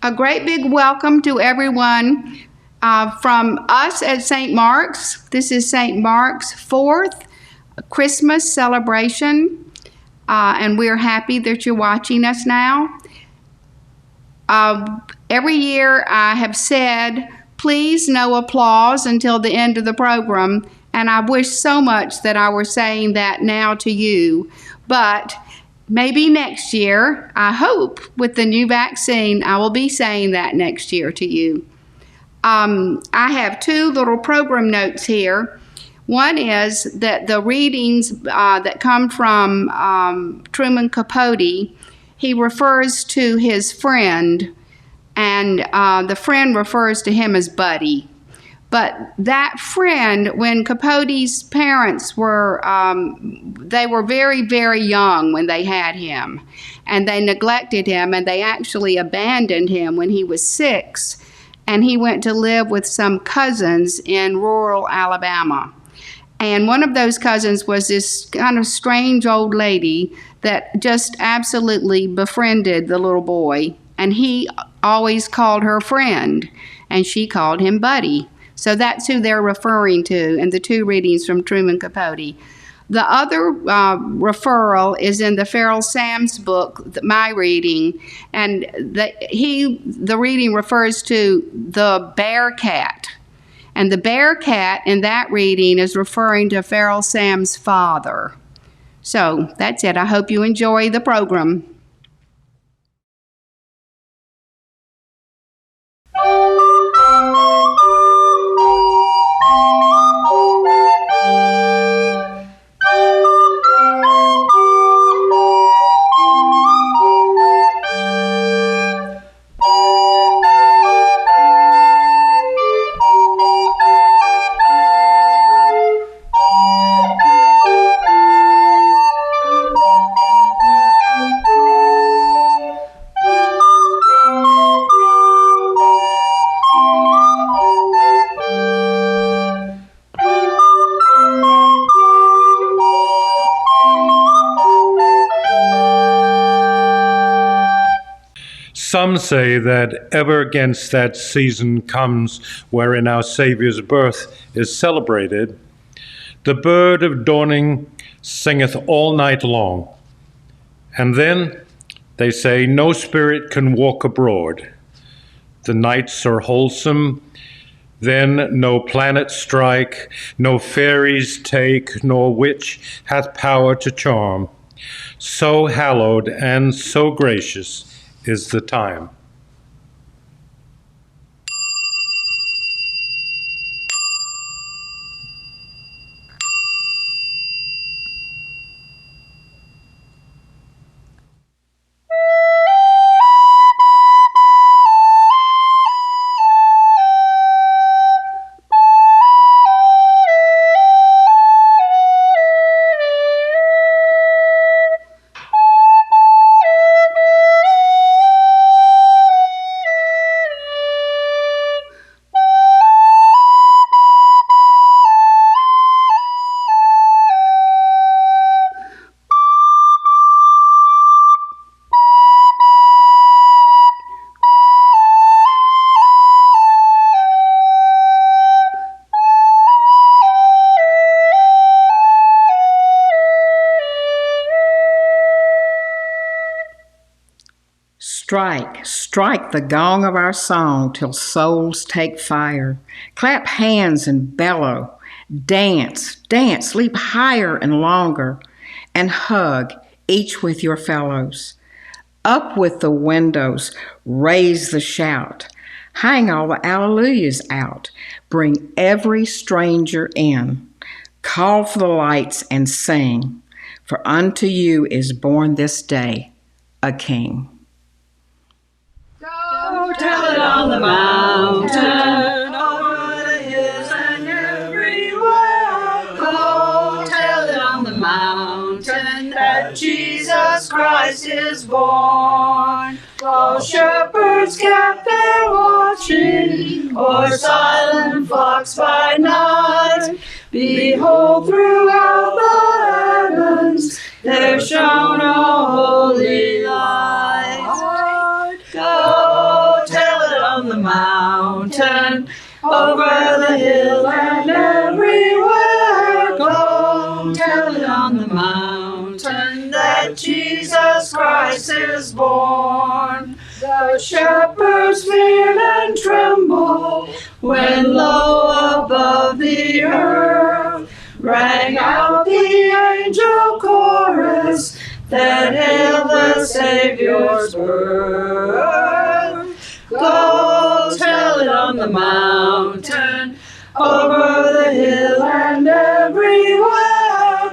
A great big welcome to everyone from us at St. Mark's. This is St. Mark's 4th Christmas celebration, and we're happy that you're watching us now. Every year I have said, please no applause until the end of the program, and I wish so much that I were saying that now to you, but maybe next year, I hope, with the new vaccine, I will be saying that next year to you. I have two little program notes here. One is that the readings that come from Truman Capote, he refers to his friend, and the friend refers to him as Buddy. But that friend, when Capote's parents were, they were very, very young when they had him, and they neglected him, and they actually abandoned him when he was 6, and he went to live with some cousins in rural Alabama. And one of those cousins was this kind of strange old lady that just absolutely befriended the little boy, and he always called her friend, and she called him Buddy. So that's who they're referring to in the two readings from Truman Capote. The other referral is in the FERROL Sam's book, my reading, and the reading refers to the bear cat. And the bear cat in that reading is referring to FERROL Sam's father. So that's it. I hope you enjoy the program. Some say that ever against that season comes wherein our Saviour's birth is celebrated, the bird of dawning singeth all night long. And then, they say, no spirit can walk abroad. The nights are wholesome, then no planets strike, no fairies take, nor witch hath power to charm. So hallowed and so gracious is the time. Strike, strike the gong of our song till souls take fire. Clap hands and bellow. Dance, dance, leap higher and longer, and hug each with your fellows. Up with the windows, raise the shout. Hang all the alleluias out. Bring every stranger in. Call for the lights and sing. For unto you is born this day a King. Go tell it on the mountain, over the hills and everywhere. Go tell it on the mountain that Jesus Christ is born. While shepherds kept their watching, or silent flocks by night, behold, throughout the heavens there shone a holy light. Go tell Christ is born. The shepherds feared and trembled when low above the earth rang out the angel chorus that hailed the Savior's birth. Go tell it on the mountain, over the hill and everywhere.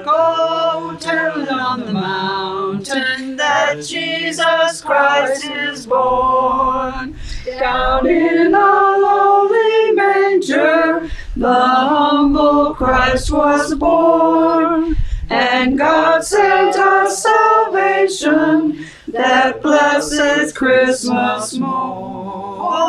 Go tell it on the mountain that Jesus Christ is born. Down in a lowly manger, the humble Christ was born. And God sent us salvation, that blessed Christmas morn.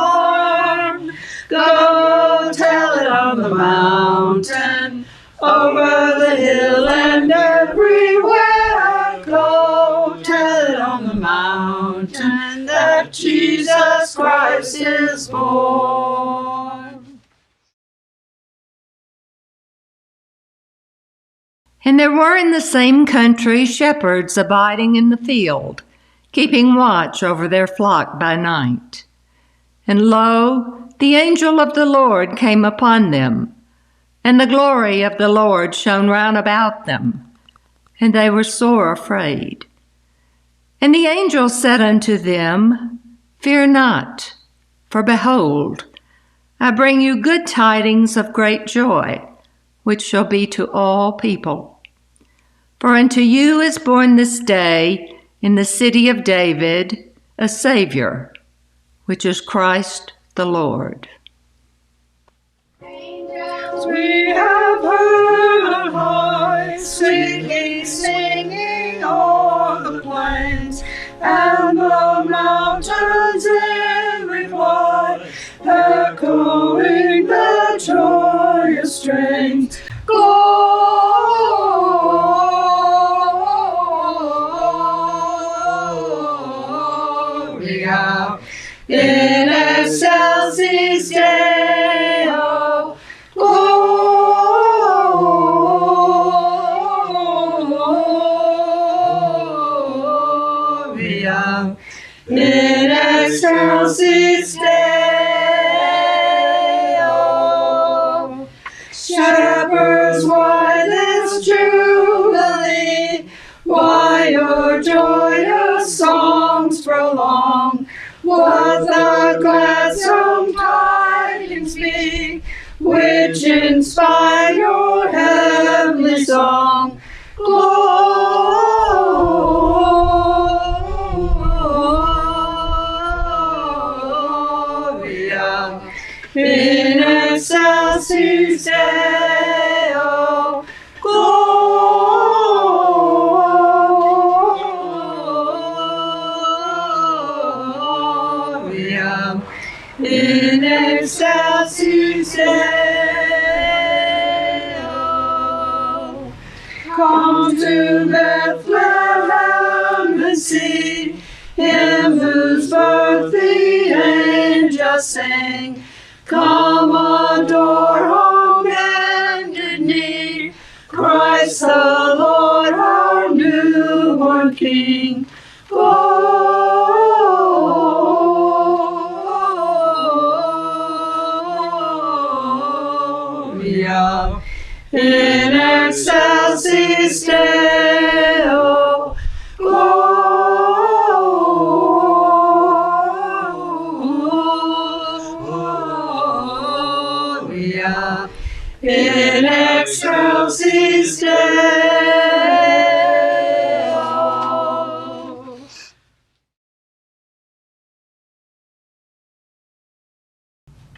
Go tell it on the mountain, over the hill and everywhere. Go tell it on the mountain that Jesus Christ is born. And there were in the same country shepherds abiding in the field, keeping watch over their flock by night. And lo, the angel of the Lord came upon them, and the glory of the Lord shone round about them, and they were sore afraid. And the angel said unto them, Fear not, for behold, I bring you good tidings of great joy, which shall be to all people. For unto you is born this day in the city of David a Savior, which is Christ the Lord. We have heard on high, singing, singing o'er the plains, and the mountains in reply, echoing their joyous strains. Gloria in excelsis Deo. Gloria in excelsis Deo. Shepherds, why this jubilee? Why your joyous songs prolong? What the gladsome tidings be, which inspire your heavenly song? Gloria in excelsis Deo. Gloria in excelsis Deo. Come to Bethlehem and see him whose birth the angels sing. Come adore on bended knee, Christ the Lord, our newborn King. Gloria in excelsis Deo. Gloria in excelsis Deo.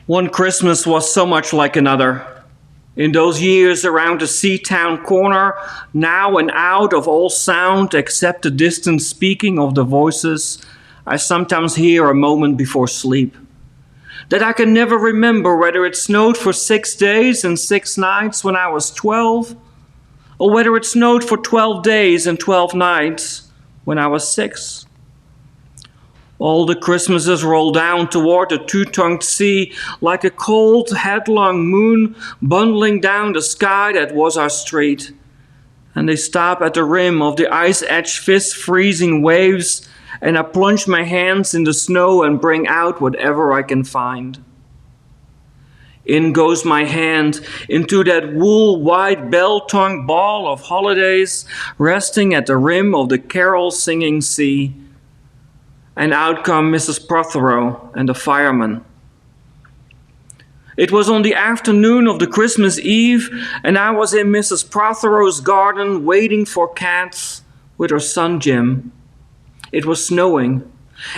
One Christmas was so much like another. In those years around the sea-town corner, now and out of all sound except the distant speaking of the voices, I sometimes hear a moment before sleep. That I can never remember whether it snowed for 6 days and 6 nights when I was 12, or whether it snowed for 12 days and 12 nights when I was 6. All the Christmases roll down toward the two-tongued sea like a cold, headlong moon bundling down the sky that was our street. And they stop at the rim of the ice-edged fist-freezing waves and I plunge my hands in the snow and bring out whatever I can find. In goes my hand into that wool-white bell-tongued ball of holidays resting at the rim of the carol-singing sea. And out come Mrs. Prothero and the fireman. It was on the afternoon of the Christmas Eve, and I was in Mrs. Prothero's garden waiting for cats with her son Jim. It was snowing.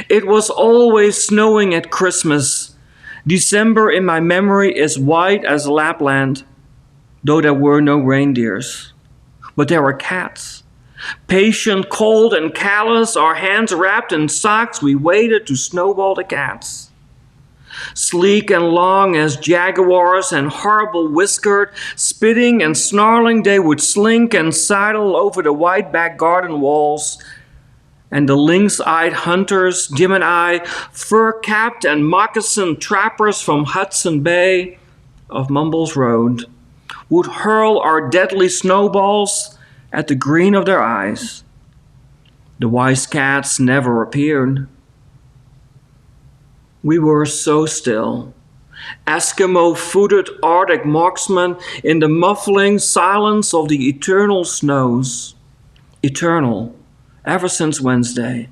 It was always snowing at Christmas. December in my memory is white as Lapland, though there were no reindeers. But there were cats. Patient, cold, and callous, our hands wrapped in socks, we waited to snowball the cats. Sleek and long as jaguars and horrible whiskered, spitting and snarling, they would slink and sidle over the white back garden walls. And the lynx-eyed hunters, Jim and I, fur-capped and moccasined trappers from Hudson Bay of Mumbles Road, would hurl our deadly snowballs at the green of their eyes. The wise cats never appeared. We were so still, Eskimo-footed Arctic marksmen in the muffling silence of the eternal snows, eternal, ever since Wednesday,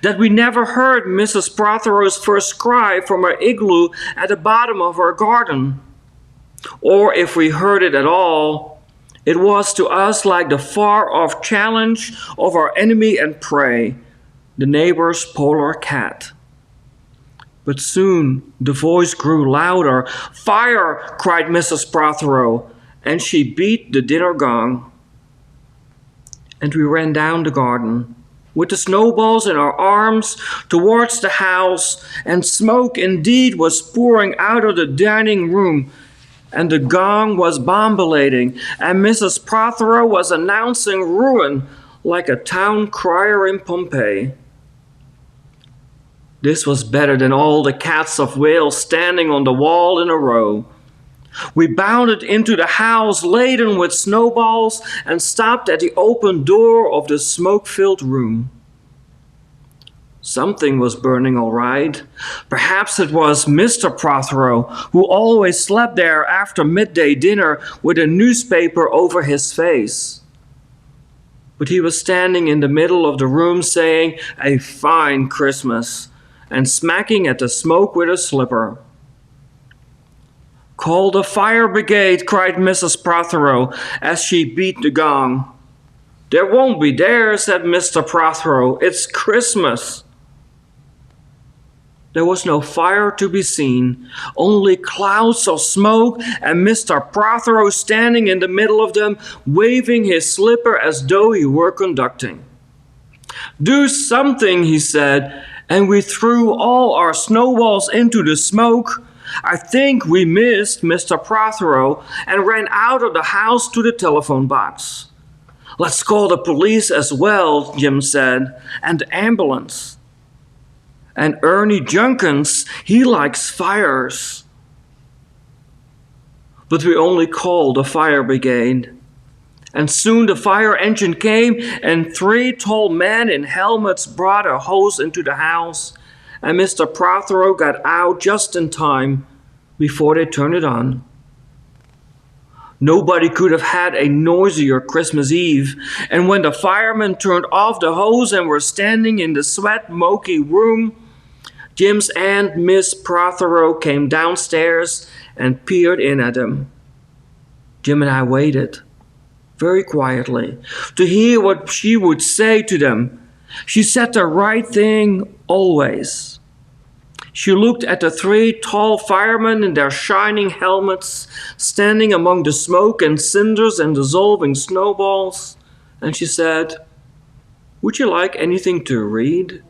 that we never heard Mrs. Prothero's first cry from her igloo at the bottom of her garden. Or if we heard it at all, it was to us like the far-off challenge of our enemy and prey, the neighbor's polar cat. But soon the voice grew louder. "Fire!" cried Mrs. Prothero, and she beat the dinner gong. And we ran down the garden, with the snowballs in our arms, towards the house, and smoke indeed was pouring out of the dining room, and the gong was bombulating, and Mrs. Prothero was announcing ruin like a town crier in Pompeii. This was better than all the cats of Wales standing on the wall in a row. We bounded into the house laden with snowballs and stopped at the open door of the smoke-filled room. Something was burning all right. Perhaps it was Mr. Prothero, who always slept there after midday dinner with a newspaper over his face. But he was standing in the middle of the room saying, "A fine Christmas," and smacking at the smoke with a slipper. "Call the fire brigade," cried Mrs. Prothero as she beat the gong. "There won't be there," said Mr. Prothero. "It's Christmas." There was no fire to be seen, only clouds of smoke, and Mr. Prothero standing in the middle of them, waving his slipper as though he were conducting. "Do something," he said, and we threw all our snowballs into the smoke. I think we missed Mr. Prothero and ran out of the house to the telephone box. "Let's call the police as well," Jim said, "and the ambulance. And Ernie Junkins, he likes fires." But we only called the fire brigade. And soon the fire engine came, and 3 tall men in helmets brought a hose into the house, and Mr. Prothero got out just in time before they turned it on. Nobody could have had a noisier Christmas Eve, and when the firemen turned off the hose and were standing in the sweat-moky room, Jim's aunt, Miss Prothero, came downstairs and peered in at them. Jim and I waited, very quietly, to hear what she would say to them. She said the right thing always. She looked at the 3 tall firemen in their shining helmets, standing among the smoke and cinders and dissolving snowballs, and she said, "Would you like anything to read?"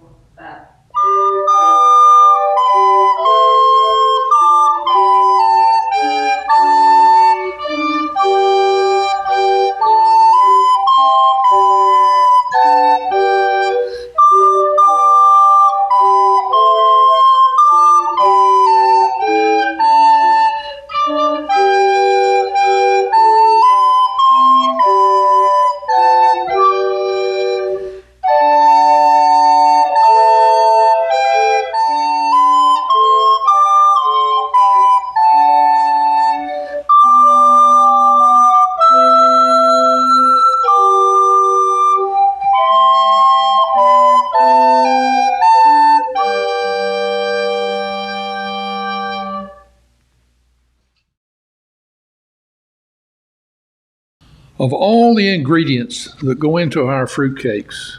Of all the ingredients that go into our fruitcakes,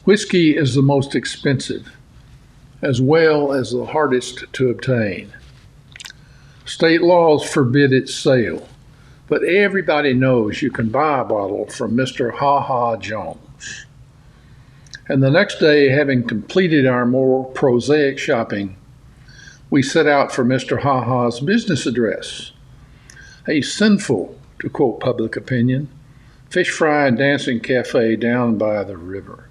whiskey is the most expensive, as well as the hardest to obtain. State laws forbid its sale, but everybody knows you can buy a bottle from Mr. Ha Ha Jones. And the next day, having completed our more prosaic shopping, we set out for Mr. Ha Ha's business address, a sinful, to quote public opinion, fish fry and dancing cafe down by the river.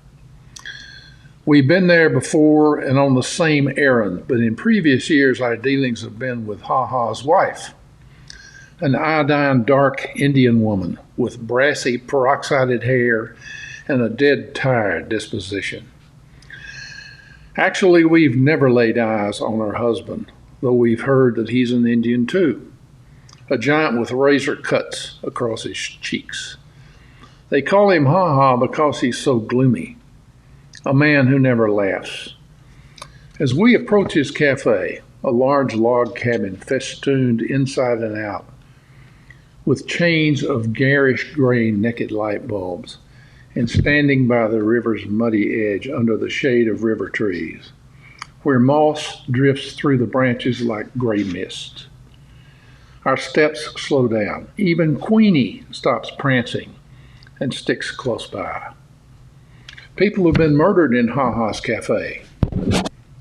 We've been there before and on the same errand, but in previous years our dealings have been with Ha Ha's wife, an iodine dark Indian woman with brassy peroxided hair and a dead tired disposition. Actually, we've never laid eyes on her husband, though we've heard that he's an Indian too, a giant with razor cuts across his cheeks. They call him Ha Ha because he's so gloomy, a man who never laughs. As we approach his cafe, a large log cabin festooned inside and out with chains of garish gray naked light bulbs, and standing by the river's muddy edge under the shade of river trees, where moss drifts through the branches like gray mist. Our steps slow down. Even Queenie stops prancing and sticks close by. People have been murdered in Ha Ha's cafe,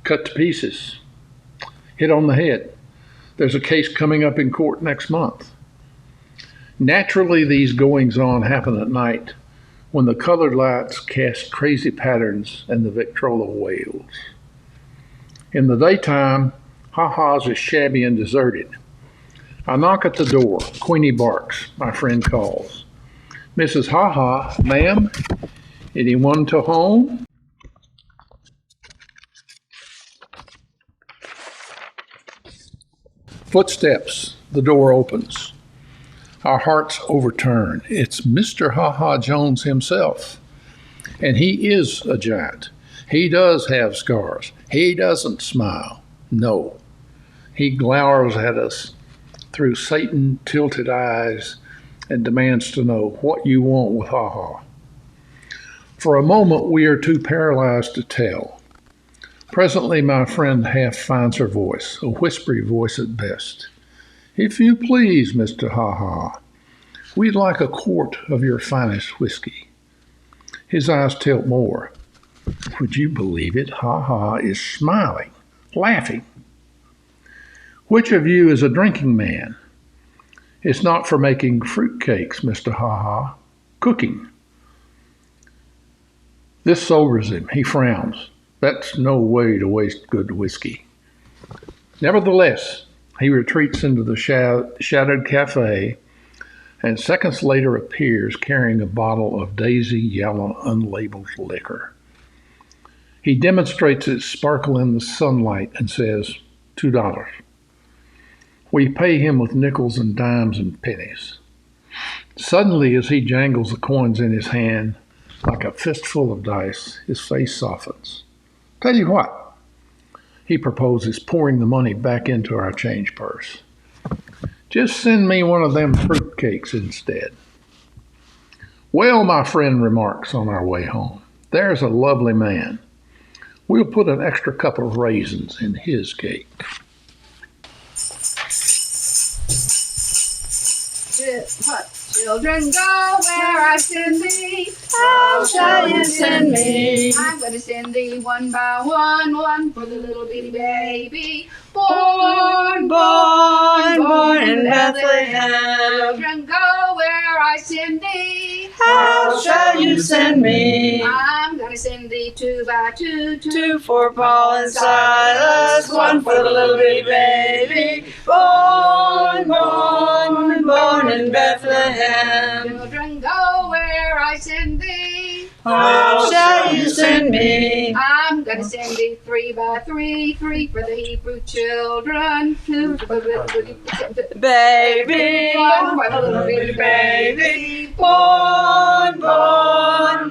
cut to pieces, hit on the head. There's a case coming up in court next month. Naturally, these goings-on happen at night when the colored lights cast crazy patterns and the Victrola wails. In the daytime, Ha Ha's is shabby and deserted. I knock at the door. Queenie barks. My friend calls. Mrs. Ha Ha, ma'am, anyone to home? Footsteps. The door opens. Our hearts overturn. It's Mr. Ha Ha Jones himself. And he is a giant. He does have scars. He doesn't smile. No. He glowers at us through Satan-tilted eyes and demands to know what you want with Ha Ha. For a moment, we are too paralyzed to tell. Presently, my friend half finds her voice, a whispery voice at best. If you please, Mr. Ha Ha, we'd like a quart of your finest whiskey. His eyes tilt more. Would you believe it? Ha Ha is smiling, laughing. Which of you is a drinking man? It's not for making fruitcakes, Mr. Ha Ha. Cooking. This sobers him. He frowns. That's no way to waste good whiskey. Nevertheless, he retreats into the shadowed cafe and seconds later appears carrying a bottle of daisy yellow unlabeled liquor. He demonstrates its sparkle in the sunlight and says, $2. We pay him with nickels and dimes and pennies. Suddenly, as he jangles the coins in his hand like a fistful of dice, his face softens. Tell you what, he proposes, pouring the money back into our change purse. Just send me one of them fruitcakes instead. Well, my friend remarks on our way home, there's a lovely man. We'll put an extra cup of raisins in his cake. Children, go where I send thee. How shall you send me? I'm going to send thee one by one, one for the little bitty baby. Born Born in Bethlehem. Children, go where I send thee. How shall you send me? I'm going to send thee 2 by 2, 2 for Paul and Silas, 1 for the little bitty baby. Born in Bethlehem. Children, go where I send thee. How shall you send me? I'm going to send thee 3 by 3, 3 for the Hebrew children, 2 for the little bitty Baby, 1 for the little bitty baby.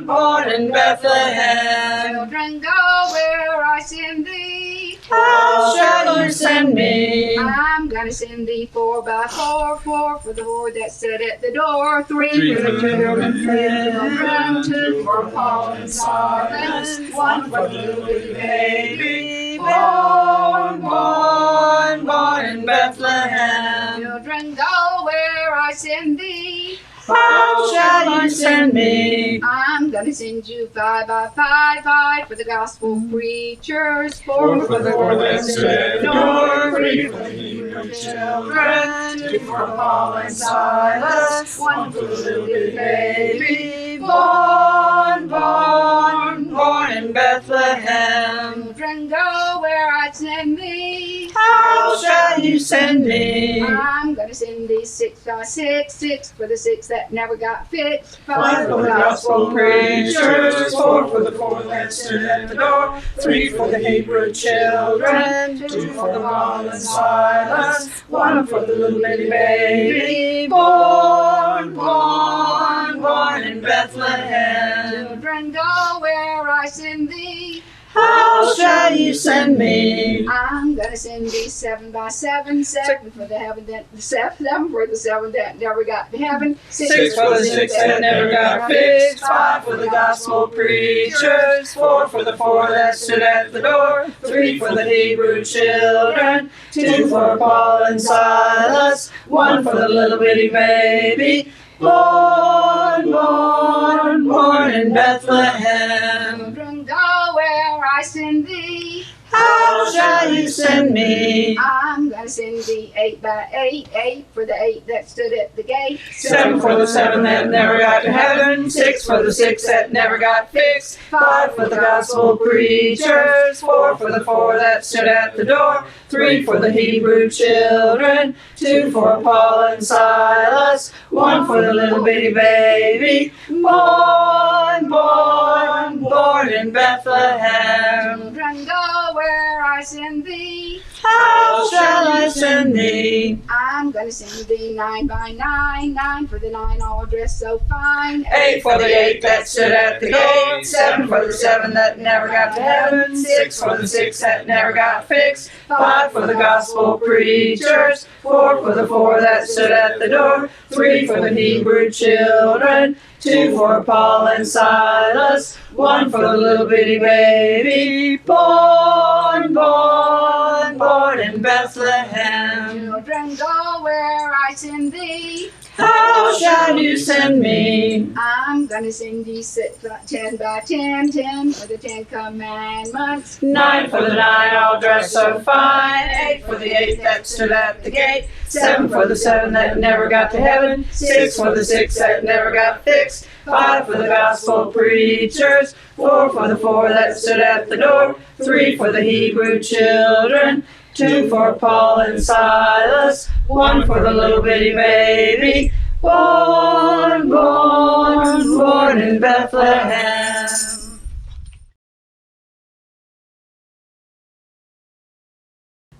born in Bethlehem. Children, go where I send thee. How shall you send send me? I'm gonna send thee 4 by 4, 4 for the 4 that stood at the door, 3 for the children, 2 for Paul and Silas, 1 for the little bitty baby, born, born, born in Bethlehem. Children, go where I send thee. How shall you send me? I'm gonna send you 5 by 5, 5 for the gospel preachers, 4 for the 4 that stood at the door, 3 for the Hebrew children, 2 for Paul and Silas, 1 for the little bitty baby, born, born, born in Bethlehem. Children, go where I send thee. How shall you send me? I'm gonna send thee 6 by 6, 6 for the 6 that never got fixed, 5 for the gospel preachers, 4 for the 4 that stood at the door, 3 for the Hebrew children, 2 for the Paul and Silas, 1 for the little bitty baby, born, born, born in Bethlehem. Children, go where I send thee. How shall you send me? I'm gonna send thee 7 by 7, 7 for the heaven that 7 for the 7 that never got to heaven, 6 for the 6 that never got fixed, 5 for the gospel preachers, 4 for the 4 that stood at the door, 3 for the Hebrew children, 2 for Paul and Silas, 1 for the little bitty baby, born, born, born in Bethlehem. Children, go where I send thee. How shall you send me? I'm gonna send thee 8 by 8, 8 for the 8 that stood at the gate, 7 for the 7 that never got to heaven, 6 for the 6 that never got fixed, 5 for the gospel preachers, 4 for the 4 that stood at the door, 3 for the Hebrew children, 2 for Paul and Silas, 1 for the little bitty baby, born, born, born in Bethlehem. Children, go where I send thee. How shall I send thee? I'm gonna send thee 9 by 9, 9 for the 9 all dressed so fine, 8 for the 8 that stood at the gate, 7 for the 7 that never got to heaven, 6 for the 6 that never got fixed, 5 for the gospel preachers, 4 for the 4 that stood at the door, 3 for the Hebrew children, 2 for Paul and Silas, 1 for the little bitty baby, born, born, born in Bethlehem. Children, go where I send thee. How shall you send me? I'm gonna send thee 10 by 10, 10 for the 10 commandments, 9 for the 9 all dressed so fine, 8 for the 8 that stood at the gate, 7 for the 7 that never got to heaven, 6 for the 6 that never got fixed, 5 for the gospel preachers, 4 for the 4 that stood at the door, 3 for the Hebrew children, 2 for Paul and Silas, 1 for the little bitty baby, born, born, born in Bethlehem.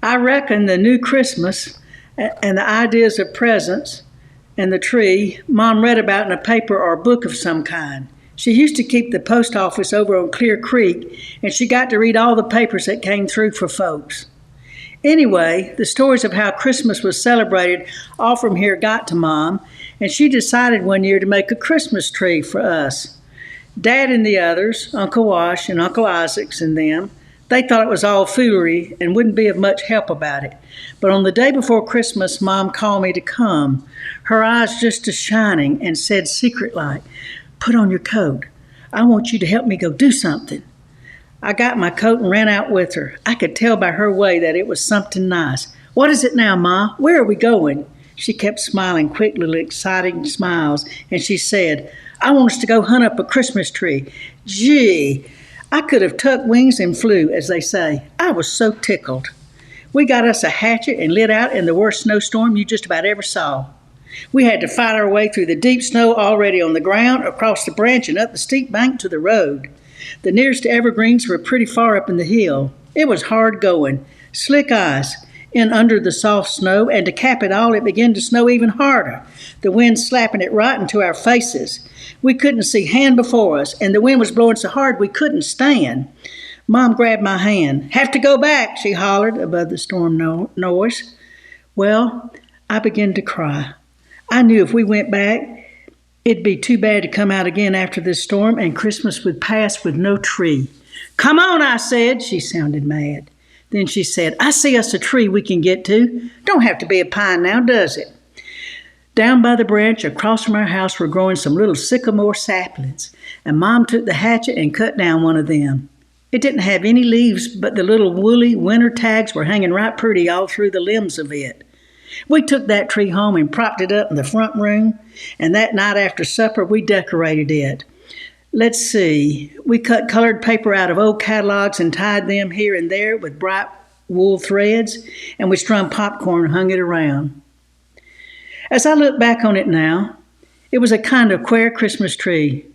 I reckon the new Christmas and the ideas of presents and the tree, Mom read about in a paper or a book of some kind. She used to keep the post office over on Clear Creek, and she got to read all the papers that came through for folks. Anyway, the stories of how Christmas was celebrated all from here got to Mom, and she decided one year to make a Christmas tree for us. Dad and the others, Uncle Wash and Uncle Isaacs and them, they thought it was all foolery and wouldn't be of much help about it. But on the day before Christmas, Mom called me to come, her eyes just a-shining, and said secret-like, "Put on your coat. I want you to help me go do something." I got my coat and ran out with her. I could tell by her way that it was something nice. "What is it now, Ma? Where are we going?" She kept smiling quick little exciting smiles, and she said, "I want us to go hunt up a Christmas tree." Gee, I could have tucked wings and flew, as they say. I was so tickled. We got us a hatchet and lit out in the worst snowstorm you just about ever saw. We had to fight our way through the deep snow already on the ground, across the branch and up the steep bank to the road. The nearest evergreens were pretty far up in the hill. It was hard going, slick ice, in under the soft snow, and to cap it all, it began to snow even harder, the wind slapping it right into our faces. We couldn't see hand before us, and the wind was blowing so hard we couldn't stand. Mom grabbed my hand. "Have to go back," she hollered above the storm noise. Well, I began to cry. I knew if we went back, it'd be too bad to come out again after this storm, and Christmas would pass with no tree. "Come on," I said. She sounded mad. Then she said, "I see us a tree we can get to. Don't have to be a pine now, does it?" Down by the branch across from our house were growing some little sycamore saplings, and Mom took the hatchet and cut down one of them. It didn't have any leaves, but the little woolly winter tags were hanging right pretty all through the limbs of it. We took that tree home and propped it up in the front room, and that night after supper we decorated it. Let's see, we cut colored paper out of old catalogs and tied them here and there with bright wool threads, and we strung popcorn and hung it around. As I look back on it now, it was a kind of queer Christmas tree.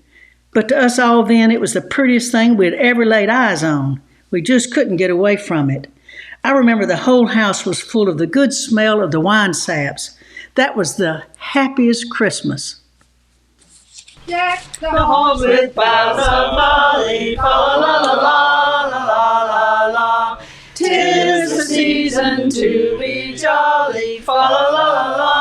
But to us all then, it was the prettiest thing we had ever laid eyes on. We just couldn't get away from it. I remember the whole house was full of the good smell of the wine saps. That was the happiest Christmas. Deck the halls with boughs of holly, fa la la la la la la la. 'Tis the season to be jolly, fa la la la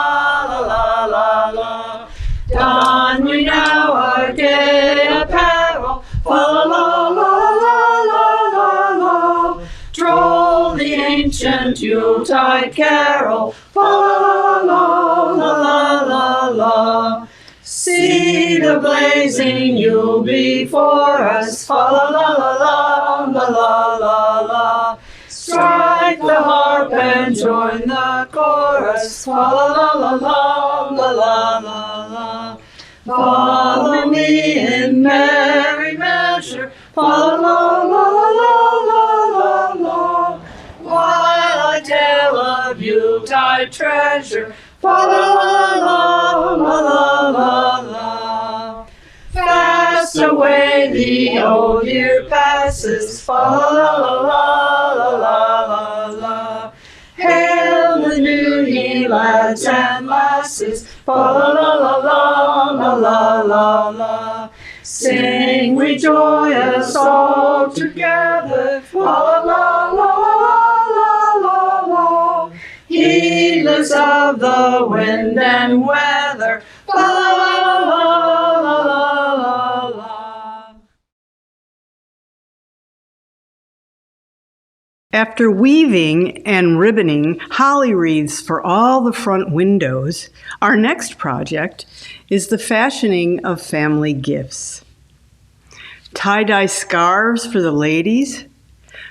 la la la la. Don we now our gay apparel, fa la la la la la la. Troll the ancient Yuletide carol, fa la la la la la la. See the blazing Yule before us, fa la la la la la la la. Strike the harp and join the chorus, fa la la la la la la la la. Follow me in merry measure, fa la la la la la la la. While I tell of Yuletide treasure, fa la la la la la la la. Fast away the old year passes, fa la la la la la la la. Hail the new ye lads and lasses, fa la la la la la la la la. Sing we joyous all together, fa la la la la la la. Heedless of the wind and weather, fa la la la la la la. After weaving and ribboning holly wreaths for all the front windows, our next project is the fashioning of family gifts. Tie-dye scarves for the ladies.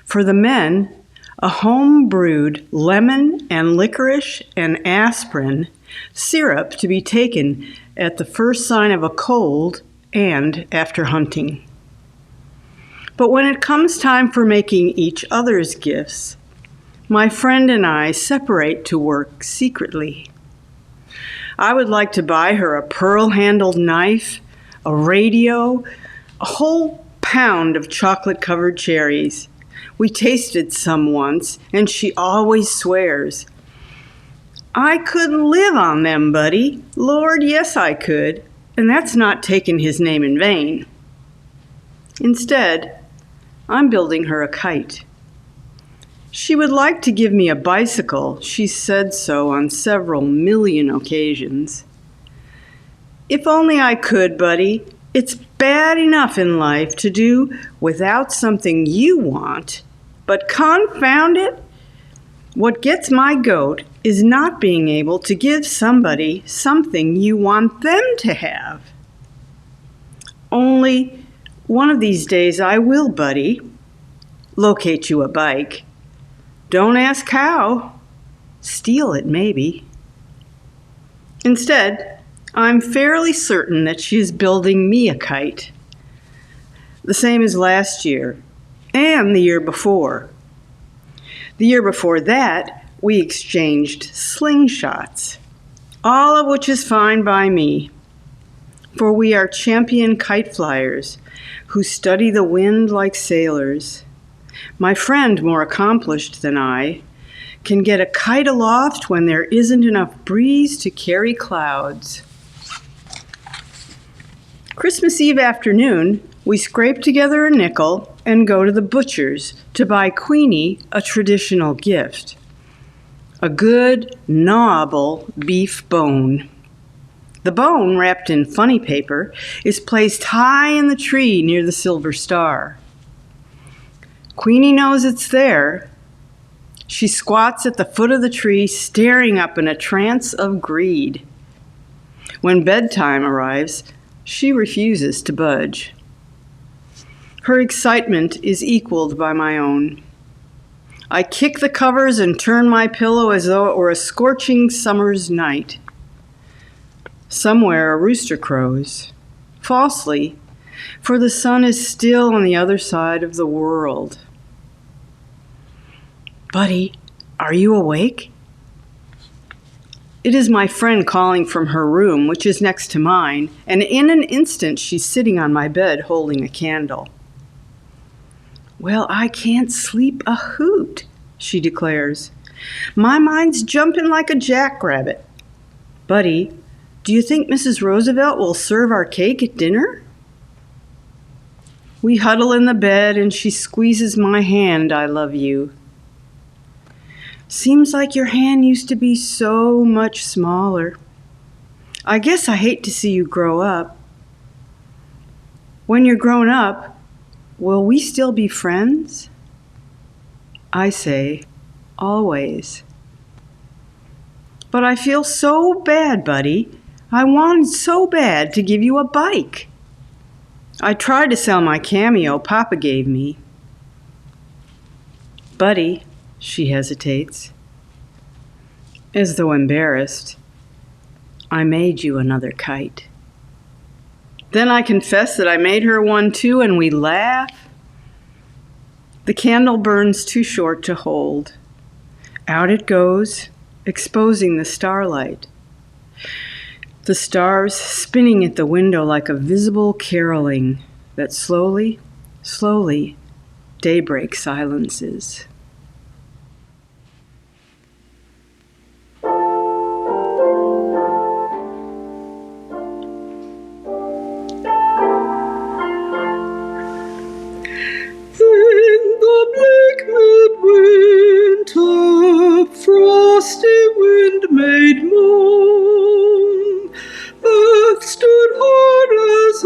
For the men, a home-brewed lemon and licorice and aspirin syrup to be taken at the first sign of a cold and after hunting. But when it comes time for making each other's gifts, my friend and I separate to work secretly. I would like to buy her a pearl-handled knife, a radio, a whole pound of chocolate-covered cherries. We tasted some once, and she always swears, "I couldn't live on them, buddy. Lord, yes, I could." And that's not taking his name in vain. Instead, I'm building her a kite. She would like to give me a bicycle. She said so on several million occasions. If only I could, buddy. It's bad enough in life to do without something you want, but confound it, what gets my goat is not being able to give somebody something you want them to have. Only one of these days I will, buddy, locate you a bike. Don't ask how. Steal it, maybe. Instead, I'm fairly certain that she is building me a kite. The same as last year, and the year before. The year before that, we exchanged slingshots, all of which is fine by me, for we are champion kite flyers who study the wind like sailors. My friend, more accomplished than I, can get a kite aloft when there isn't enough breeze to carry clouds. Christmas Eve afternoon, we scraped together a nickel and go to the butcher's to buy Queenie a traditional gift, a good, gnawable beef bone. The bone, wrapped in funny paper, is placed high in the tree near the silver star. Queenie knows it's there. She squats at the foot of the tree, staring up in a trance of greed. When bedtime arrives, she refuses to budge. Her excitement is equaled by my own. I kick the covers and turn my pillow as though it were a scorching summer's night. Somewhere a rooster crows, falsely, for the sun is still on the other side of the world. Buddy, are you awake? It is my friend calling from her room, which is next to mine, and in an instant she's sitting on my bed holding a candle. Well, I can't sleep a hoot, she declares. My mind's jumping like a jackrabbit. Buddy, do you think Mrs. Roosevelt will serve our cake at dinner? We huddle in the bed and she squeezes my hand, I love you. Seems like your hand used to be so much smaller. I guess I hate to see you grow up. When you're grown up, will we still be friends? I say, always. But I feel so bad, buddy. I wanted so bad to give you a bike. I tried to sell my Cameo Papa gave me. Buddy, she hesitates, as though embarrassed. I made you another kite. Then I confess that I made her one too, and we laugh. The candle burns too short to hold. Out it goes, exposing the starlight. The stars spinning at the window like a visible caroling that slowly, slowly, daybreak silences. Midwinter, frosty wind made moan. Earth stood hard as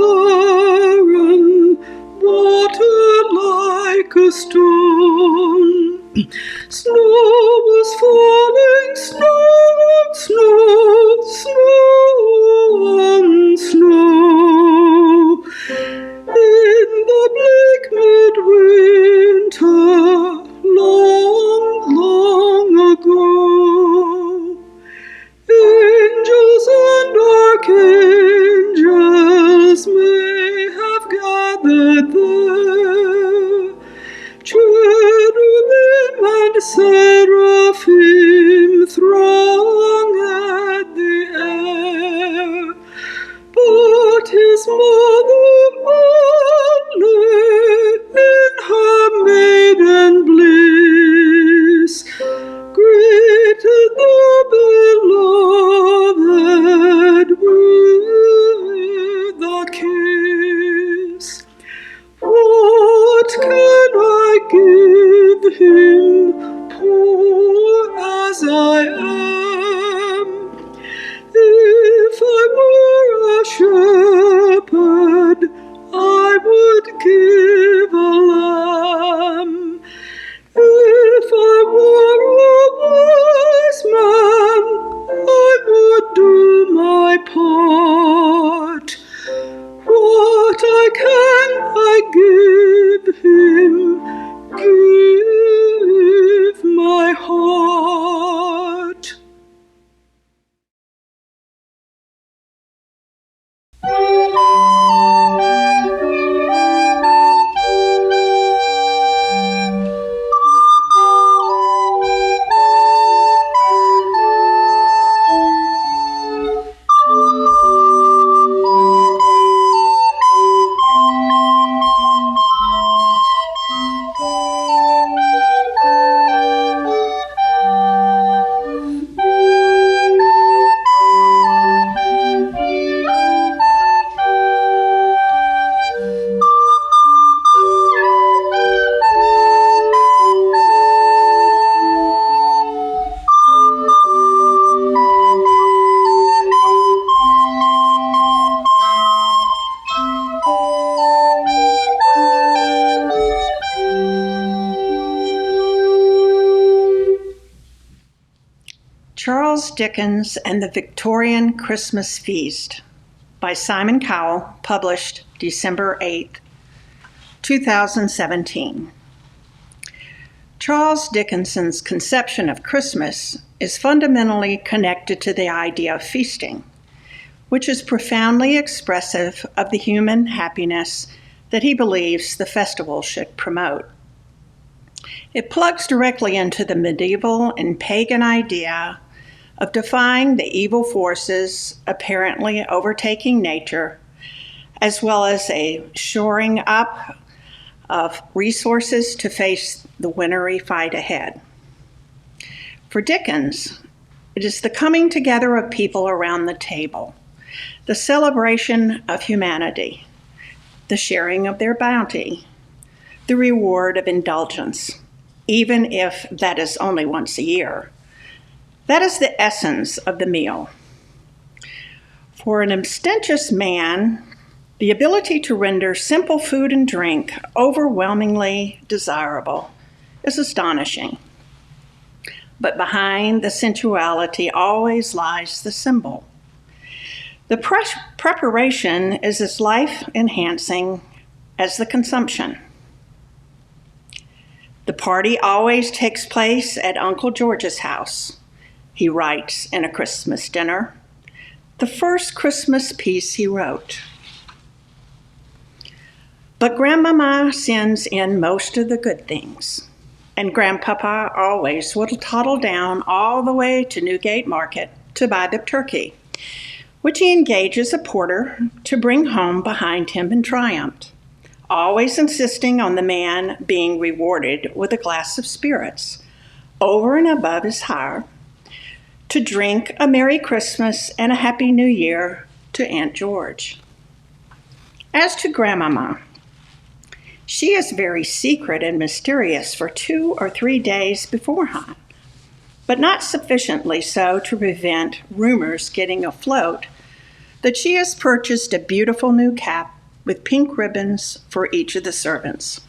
iron, water like a stone. Snow was falling, snow, snow, snow on snow. In the bleak midwinter, long, long ago, angels and archangels may have gathered there, cherubim and seraphim throng at the air, but his mother only in her maiden bliss greeted the beloved with a kiss. What can I give him, poor as I am? If I were a shepherd, I Dickens and the Victorian Christmas Feast by Simon Cowell, published December 8, 2017. Charles Dickens's conception of Christmas is fundamentally connected to the idea of feasting, which is profoundly expressive of the human happiness that he believes the festival should promote. It plugs directly into the medieval and pagan idea of defying the evil forces apparently overtaking nature, as well as a shoring up of resources to face the wintry fight ahead. For Dickens, it is the coming together of people around the table, the celebration of humanity, the sharing of their bounty, the reward of indulgence, even if that is only once a year. That is the essence of the meal. For an abstemious man, the ability to render simple food and drink overwhelmingly desirable is astonishing. But behind the sensuality always lies the symbol. The preparation is as life-enhancing as the consumption. The party always takes place at Uncle George's house, he writes in A Christmas Dinner, the first Christmas piece he wrote. But Grandmama sends in most of the good things, and Grandpapa always will toddle down all the way to Newgate Market to buy the turkey, which he engages a porter to bring home behind him in triumph, always insisting on the man being rewarded with a glass of spirits, over and above his hire, to drink a Merry Christmas and a Happy New Year to Aunt George. As to Grandmama, she is very secret and mysterious for 2 or 3 days beforehand, but not sufficiently so to prevent rumors getting afloat that she has purchased a beautiful new cap with pink ribbons for each of the servants,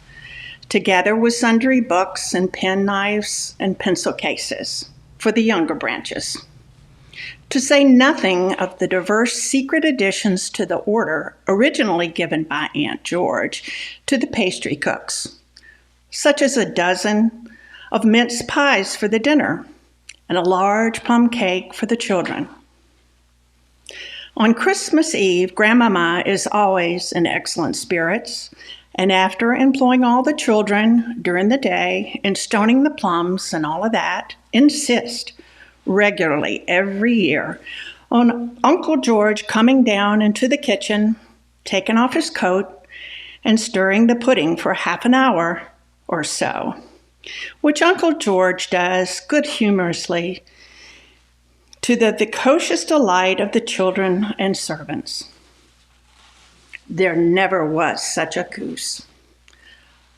together with sundry books and pen knives and pencil cases for the younger branches, to say nothing of the diverse secret additions to the order originally given by Aunt George to the pastry cooks, such as a dozen of mince pies for the dinner and a large plum cake for the children. On Christmas Eve, Grandmama is always in excellent spirits, and after employing all the children during the day in stoning the plums and all of that, insist regularly every year on Uncle George coming down into the kitchen, taking off his coat, and stirring the pudding for half an hour or so, which Uncle George does good-humorously to the precocious delight of the children and servants. There never was such a goose.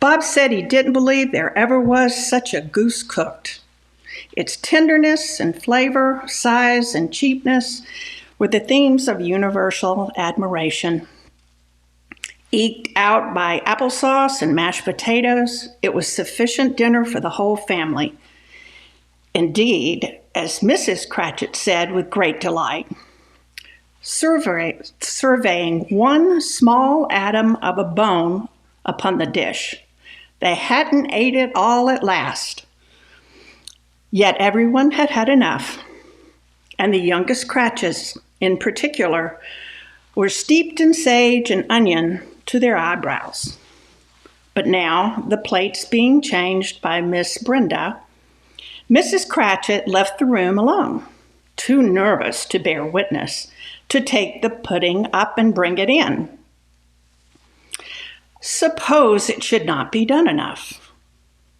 Bob said he didn't believe there ever was such a goose cooked. Its tenderness and flavor, size and cheapness were the themes of universal admiration. Eked out by applesauce and mashed potatoes, it was sufficient dinner for the whole family. Indeed, as Mrs. Cratchit said with great delight, surveying one small atom of a bone upon the dish, they hadn't ate it all at last. Yet everyone had had enough, and the youngest Cratchits, in particular, were steeped in sage and onion to their eyebrows. But now, the plates being changed by Miss Brenda, Mrs. Cratchit left the room alone, too nervous to bear witness, to take the pudding up and bring it in. Suppose it should not be done enough.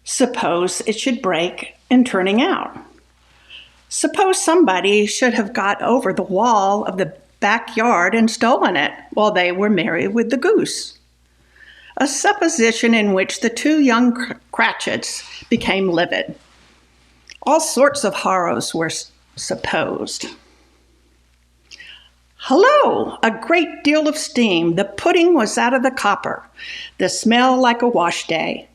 Suppose it should break in turning out. Suppose somebody should have got over the wall of the backyard and stolen it while they were merry with the goose. A supposition in which the two young Cratchits became livid. All sorts of horrors were supposed. Hello! A great deal of steam. The pudding was out of the copper. The smell like a wash day.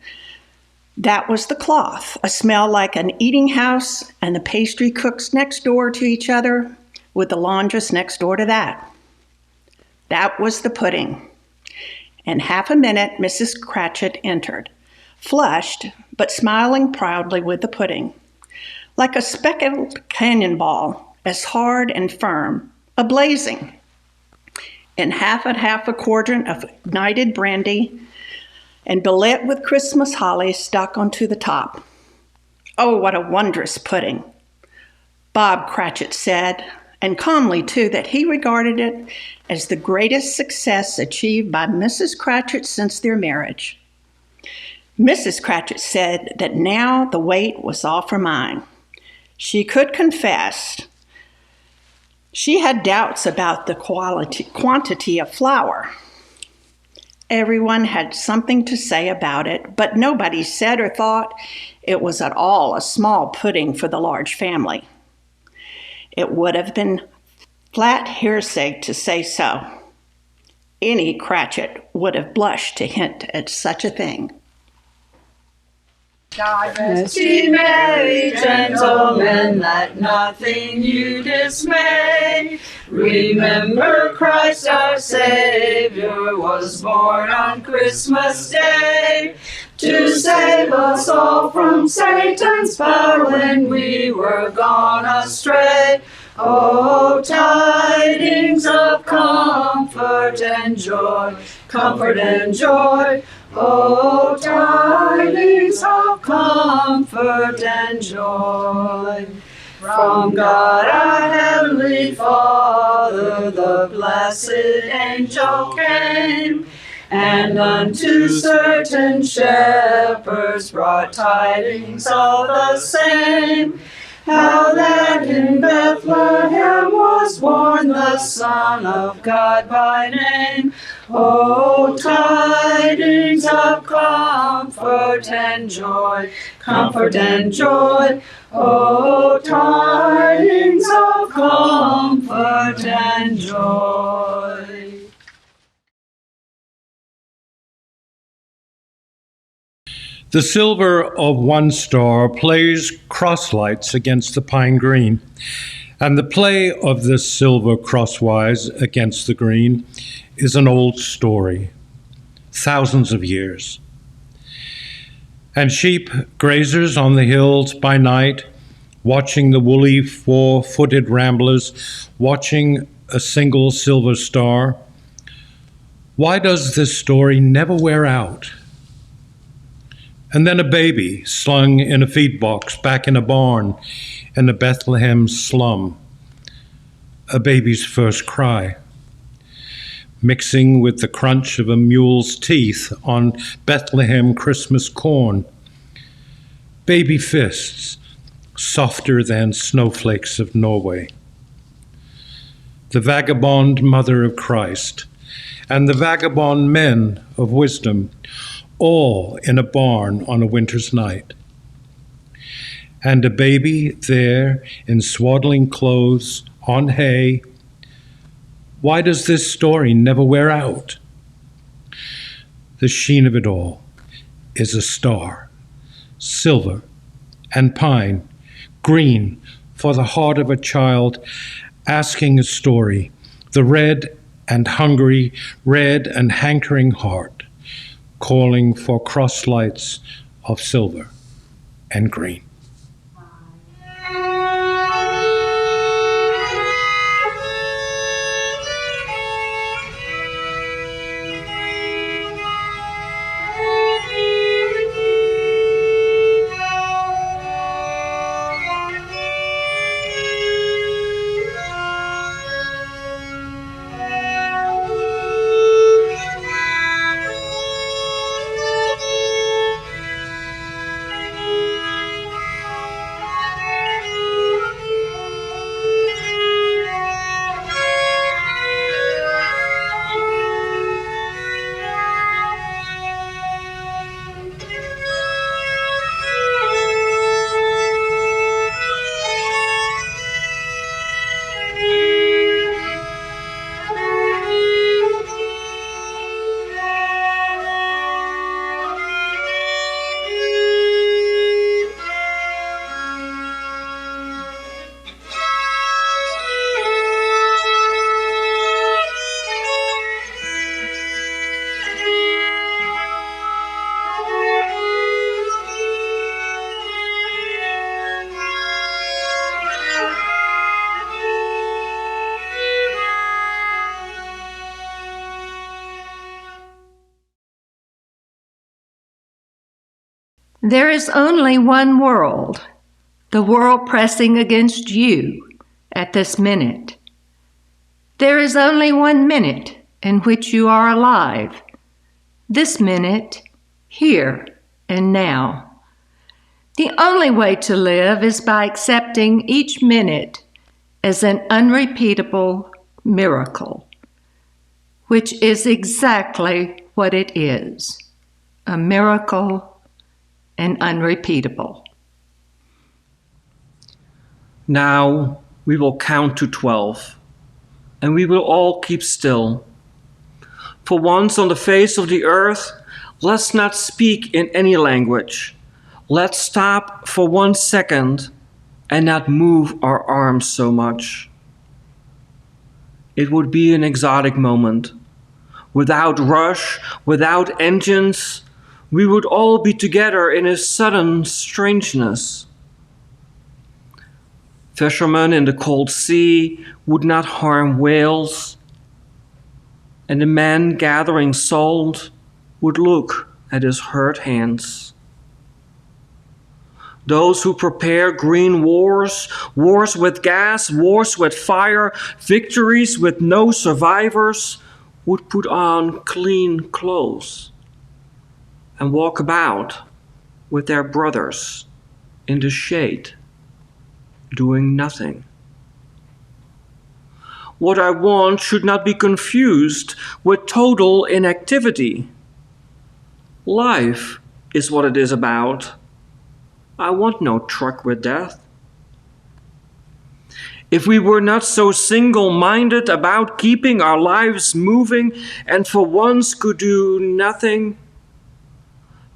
That was the cloth, a smell like an eating house and the pastry cooks next door to each other with the laundress next door to that. That was the pudding. In half a minute, Mrs. Cratchit entered, flushed but smiling proudly with the pudding, like a speckled cannonball, as hard and firm, a-blazing. In half a quadrant of ignited brandy, and belit with Christmas holly stuck onto the top. Oh, what a wondrous pudding! Bob Cratchit said, and calmly too, that he regarded it as the greatest success achieved by Mrs. Cratchit since their marriage. Mrs. Cratchit said that now the weight was all for mine. She could confess she had doubts about the quantity of flour. Everyone had something to say about it, but nobody said or thought it was at all a small pudding for the large family. It would have been flat hearsay to say so. Any Cratchit would have blushed to hint at such a thing. God rest ye merry gentlemen, let nothing you dismay. Remember Christ our Savior was born on Christmas Day, to save us all from Satan's power when we were gone astray. Oh, tidings of comfort and joy, comfort and joy. Oh, tidings of comfort and joy. From God our Heavenly Father, the blessed angel came, and unto certain shepherds brought tidings all the same, how that in Bethlehem was born the Son of God by name. Oh, tidings of comfort and joy, comfort and joy. Oh, tidings of comfort and joy. The silver of one star plays crosslights against the pine green, and the play of this silver crosswise against the green is an old story, thousands of years. And sheep grazers on the hills by night, watching the woolly four-footed ramblers, watching a single silver star. Why does this story never wear out? And then a baby slung in a feed box back in a barn in the Bethlehem slum. A baby's first cry, mixing with the crunch of a mule's teeth on Bethlehem Christmas corn. Baby fists, softer than snowflakes of Norway. The vagabond mother of Christ and the vagabond men of wisdom, all in a barn on a winter's night. And a baby there in swaddling clothes on hay. Why does this story never wear out? The sheen of it all is a star, silver and pine, green for the heart of a child asking a story, the red and hungry, red and hankering heart, calling for crosslights of silver and green. There is only one world, the world pressing against you at this minute. There is only 1 minute in which you are alive, this minute, here and now. The only way to live is by accepting each minute as an unrepeatable miracle, which is exactly what it is, a miracle and unrepeatable. Now we will count to 12, and we will all keep still. For once on the face of the earth, let's not speak in any language. Let's stop for 1 second and not move our arms so much. It would be an exotic moment. Without rush, without engines, we would all be together in a sudden strangeness. Fishermen in the cold sea would not harm whales, and the man gathering salt would look at his hurt hands. Those who prepare green wars, wars with gas, wars with fire, victories with no survivors, would put on clean clothes and walk about with their brothers in the shade, doing nothing. What I want should not be confused with total inactivity. Life is what it is about. I want no truck with death. If we were not so single-minded about keeping our lives moving and for once could do nothing,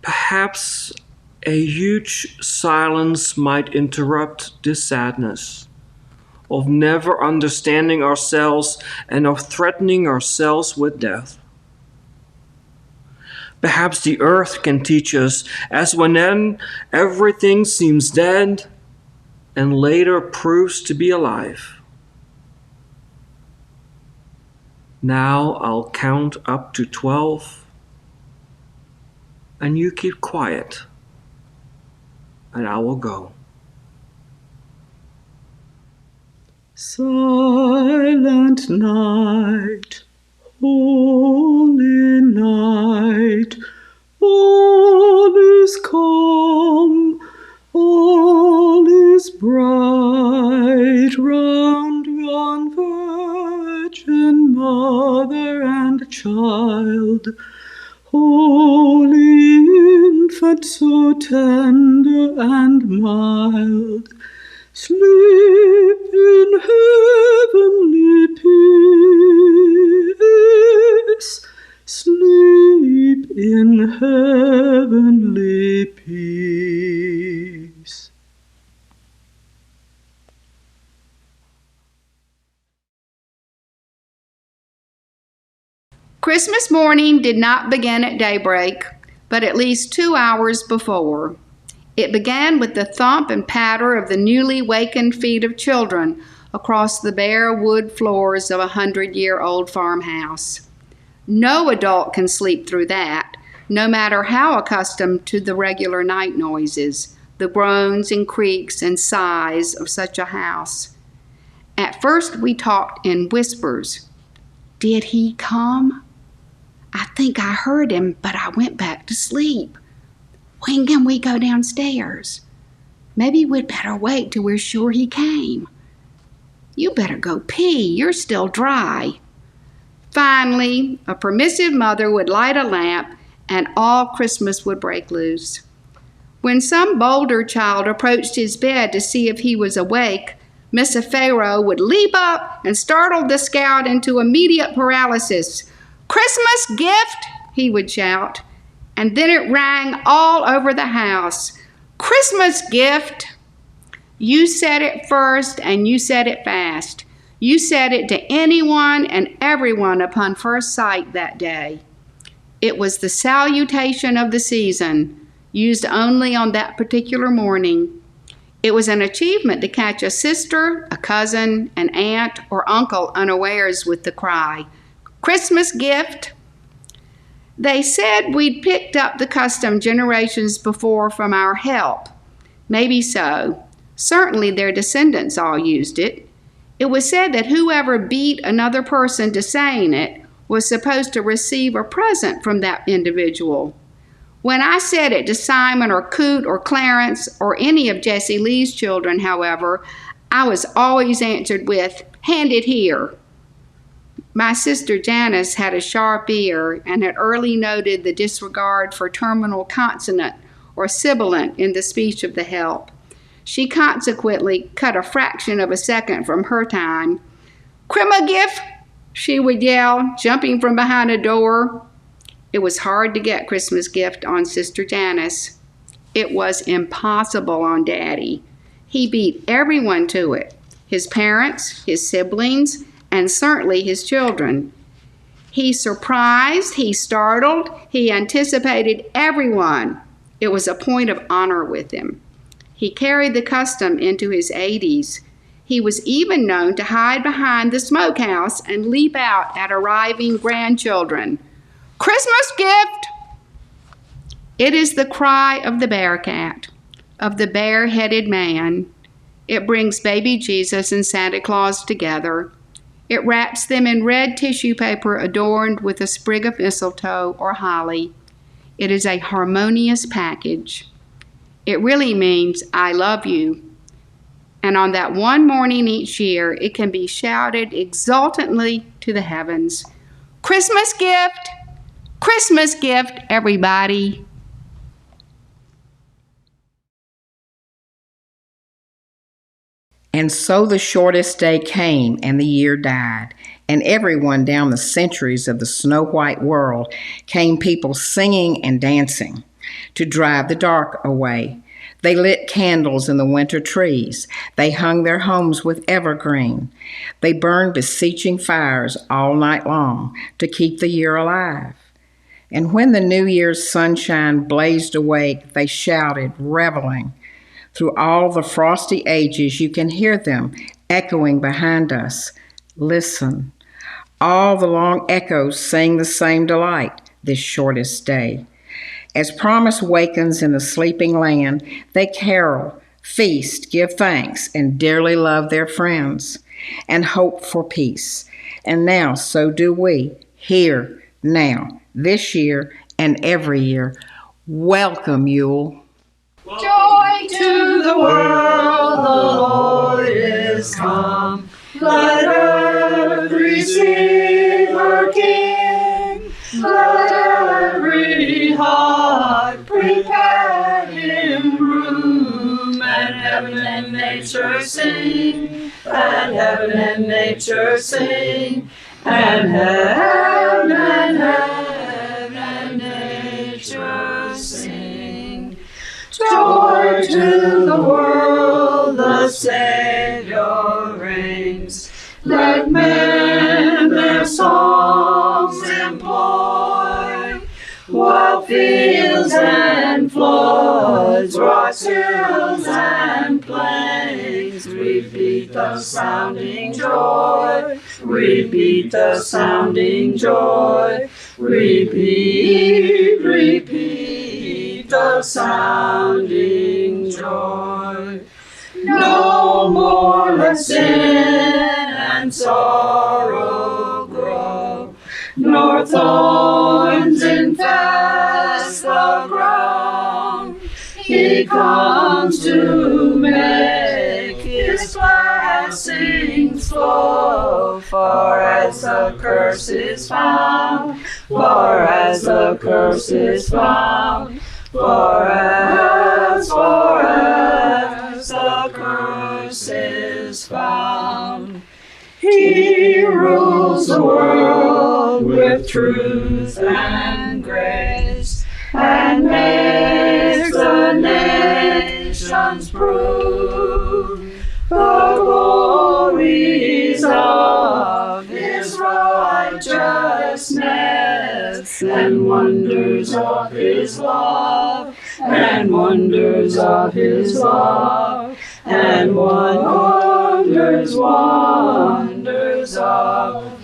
perhaps a huge silence might interrupt this sadness of never understanding ourselves and of threatening ourselves with death. Perhaps the earth can teach us, as when then everything seems dead and later proves to be alive. Now I'll count up to 12, and you keep quiet, and I will go. Silent night, holy night, all is calm, all is bright round yon Virgin Mother and Child. Holy infant, so tender and mild, sleep in heavenly peace, sleep in heavenly peace. Christmas morning did not begin at daybreak, but at least 2 hours before. It began with the thump and patter of the newly wakened feet of children across the bare wood floors of a 100-year-old farmhouse. No adult can sleep through that, no matter how accustomed to the regular night noises, the groans and creaks and sighs of such a house. At first we talked in whispers. Did he come? I think I heard him, but I went back to sleep. When can we go downstairs? Maybe we'd better wait till we're sure he came. You better go pee, you're still dry. Finally, a permissive mother would light a lamp and all Christmas would break loose. When some bolder child approached his bed to see if he was awake, Mrs. FERROL would leap up and startle the scout into immediate paralysis. "Christmas gift!" he would shout, and then it rang all over the house. "Christmas gift!" You said it first, and you said it fast. You said it to anyone and everyone upon first sight that day. It was the salutation of the season, used only on that particular morning. It was an achievement to catch a sister, a cousin, an aunt, or uncle unawares with the cry, "Christmas gift!" They said we'd picked up the custom generations before from our help. Maybe so. Certainly their descendants all used it. It was said that whoever beat another person to saying it was supposed to receive a present from that individual. When I said it to Simon or Coot or Clarence or any of Jessie Lee's children, however, I was always answered with, "Hand it here." My sister Janice had a sharp ear and had early noted the disregard for terminal consonant or sibilant in the speech of the help. She consequently cut a fraction of a second from her time. "Crimagif!" she would yell, jumping from behind a door. It was hard to get Christmas gift on Sister Janice. It was impossible on Daddy. He beat everyone to it, his parents, his siblings, and certainly his children. He surprised, he startled, he anticipated everyone. It was a point of honor with him. He carried the custom into his 80s. He was even known to hide behind the smokehouse and leap out at arriving grandchildren. "Christmas gift!" It is the cry of the bear cat, of the bare-headed man. It brings baby Jesus and Santa Claus together. It wraps them in red tissue paper adorned with a sprig of mistletoe or holly. It is a harmonious package. It really means, "I love you." And on that one morning each year, it can be shouted exultantly to the heavens, "Christmas gift! Christmas gift, everybody!" And so the shortest day came, and the year died, and everyone down the centuries of the snow-white world came people singing and dancing to drive the dark away. They lit candles in the winter trees. They hung their homes with evergreen. They burned beseeching fires all night long to keep the year alive. And when the New Year's sunshine blazed awake, they shouted, reveling. Through all the frosty ages, you can hear them echoing behind us. Listen. All the long echoes sing the same delight this shortest day. As promise wakens in the sleeping land, they carol, feast, give thanks, and dearly love their friends, and hope for peace. And now, so do we, here, now, this year, and every year. Welcome, Yule. Joy To the world, the Lord is come. Let earth receive her King. Let every heart prepare him room. And heaven and nature sing. And heaven and nature sing. And heaven and nature sing. Joy to the world, the Savior reigns. Let men their songs employ, while fields and floods, rocks, hills, and plains repeat the sounding joy. Repeat the sounding joy. Repeat, repeat the sounding joy. No more let sin and sorrow grow, nor thorns infest the ground. He comes to make his blessings flow, far as the curse is found, far as the curse is found, far as the curse is found. He rules the world with truth and grace, and makes the nations prove the glories of his righteousness, and wonders of his love, and wonders of his love, and wonders of